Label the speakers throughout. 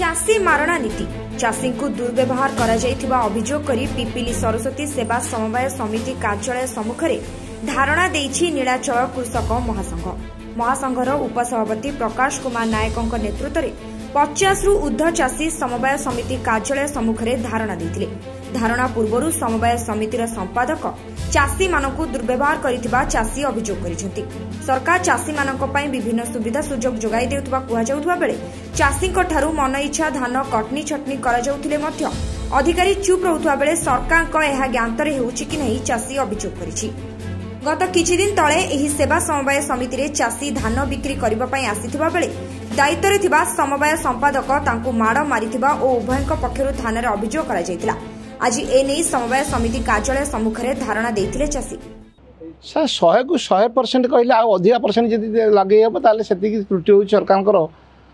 Speaker 1: चाषी मारणा नीति चाषी को दुर्व्यवहार करा जायथिबा अभियोग करी पिपिली सरस्वती सेवा समवाय समिति कार्यालय सम्मुख में धारणा देइछि नीलाचल कृषक महासंघ। महासंघर उपसभापति प्रकाश कुमार नायकों नेतृत्व में 50 रु ऊर्ध्व चाषी समवाय समिति कार्यालय सम्मुख में धारणा देथिले। धारणा पूर्व समवाय समितिर संपादक चाषी मानकु दुर्व्यवहार करिथिबा चाषी अभियोग करिसेंति। सरकार चाषी मानक पई विभिन्न सुविधा सुजोग जोगाई देउथबा कुहा जाउथबा बेले चाषीक ठारू मन इच्छा धान कटनी छटनी करा जाउथिले मध्य अधिकारी चुप रहुथबा बेले सरकारक एहा ज्ञातरे हेउछि कि नहीं चाषी अभियोग करिछि। गत किछि दिन तळे एही सेवा समवाय समिति रे चाषी धान बिक्री करबा पई आसीथिबा बेले दायित्व थिबा समवाय संपादक तांकु माड़ मारिथिबा ओ उभयक पक्षरु थानारे अभियोग करा जायतिला। आज एने समवाय समिति कार्यालय सम्मुख में धारणा देथिले चाषी।
Speaker 2: सर 100 को 100% कहले आ अधिका परसेंट जदि लगे हम ताले सेतिकी त्रुटि हो सरकारकर।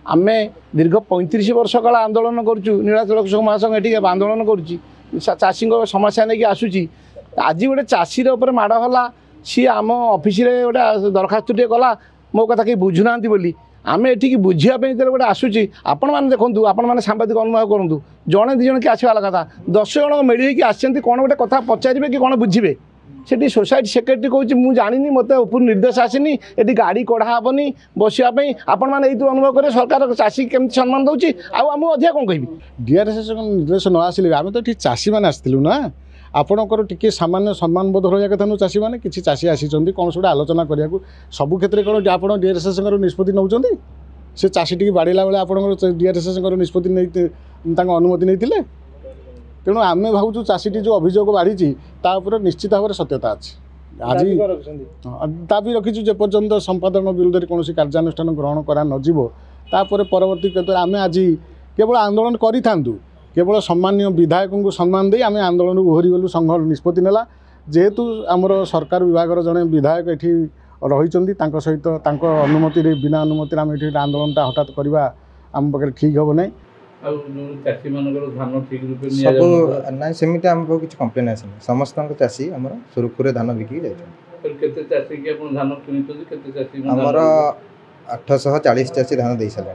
Speaker 2: आमे दीर्घ 35 वर्ष काल आंदोलन करूँ नीलाचल कृषक महासंघ एटी आंदोलन करुच्ची चाषी समस्या नहीं आसूची। आज गोटे चाषी माड़ हला सी आम ऑफिस रे गोटे दरखास्त गला मो कथा कहीं बुझुना बोली आम एठिक बुझापी गोटे आसूची। आपण मैंने देखूँ आपण मैंने सांबादिक अनुभव करूँ जड़े दी जन कि आसवा कथा 10 जन मिलकर आसती कौन गोटे कथा पचारे कि कौन बुझे से सोसाइटी सेक्रेटरी कहूँ मुझे जानी मत ऊपर निर्देश आसनी ये गाड़ी कढ़ाबनी बसापी आपण मैंने ये अनुभव करें सरकार चाषी केमती सम्मान दूसरी आम अधिक कौन कह
Speaker 3: डीआरएस निर्देश न आसिले आम तो ये चाषी मैंने आसलु ना आपणकर टी सामान्य सम्मान बोध रहा कथा चाषी मैंने कि चाषी आसी कौन गोटे आलोचना करने सबू क्षेत्र में कौन आप डीआरएस निष्पत्ति नौ से चाषी टी बाड़ेला बेले आप डीआरएस निष्पत्ति नहीं अनुमति नहीं तेणु आम भावुँ चाषी जो अभियोग बाढ़ी निश्चित भाव में सत्यता अच्छी आज दाबी रखीचु जेपर्यंत संपादन विरुद्ध कौन कार्यानुष्ठान ग्रहण करा नपर परवर्ती क्षेत्र में आम आज केवल आंदोलन करूँ केवल सम्मान्य विधायक को सम्मान दे आम आंदोलन को ओहरी गलु संघ निष्पत्ति नेला जेहेतु आमर सरकार विभाग जड़े विधायक ये रही सहित अनुमति बिना अनुमति आम ये आंदोलन हठात करवा आम पाखे ठीक हम ना
Speaker 4: सब ना सेमती आम किसी कम्प्लेन आसनी समस्त चाषी आम सुरखुरे धान बिकी आमर 840 चाषी धान दे सारे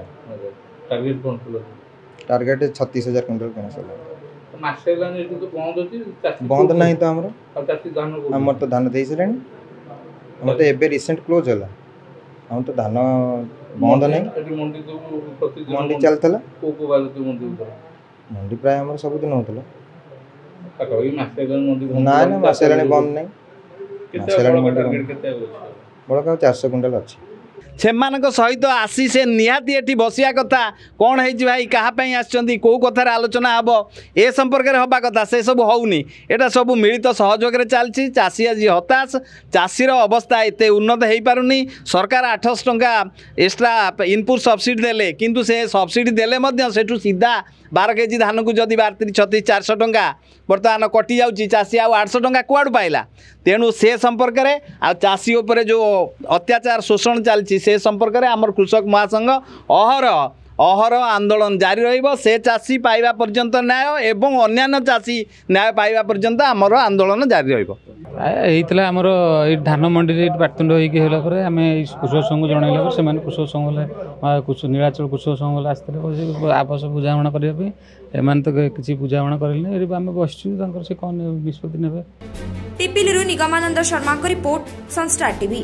Speaker 4: टार्गेट 36,000 क्विंटल किना सारा बंद नहीं तो आमर तो धान दे सारे आम तो एबे रिसेंट क्लोज है हम तो धान बंद नहीं मंडी चलता मंडी प्राय आम सबुदिन होता ना ना मसेला बंद नहीं बड़ा 400 क्विंटल अच्छी
Speaker 5: सेमानक सहित आसी से निहाती एठी बसिया कथा कौन है भाई कहाँपाई आसछंती कौ कथार आलोचना हम ए संपर्क में हवा कथा से सब होउनी एटा सब मिलित सहयोग में चलती चाषी आज हताश चाषीर अवस्था एते उन्नत हो पारुनी सरकार 800 टंका एक्स्ट्रा इनपुट सब्सिडी देले किंतु से सब्सिडी देले मध्य सेठू सीधा 12 केजी धान को जदि 32-36 400 टंका बर्तमान कटि जाउची चाषी आ 800 टंका कुआडू पाइला तेणु से संपर्क में आ चाषी उपरे जो अत्याचार शोषण चलती से संपर्क में आमर कृषक महासंघ अहर आंदोलन जारी रहिबो से चाषी पाइबा पर्यंत न्याय एवं अन्यान्य चाषी न्याय पाइबा पर्यंत आमर आंदोलन जारी रहिबो।
Speaker 6: होता आमर धान मंडी पाटतुंड होकर आम कृषक संघ जनइला से कृषक संघ नीलाचल कृषक संघ आसते आपस बुझाणा करने तो किसी बुझाणा करें आम बसचु से कौन निष्पत्ति ने।
Speaker 1: पिपिली निगमानंद शर्मा को रिपोर्ट सनस्टार टीवी।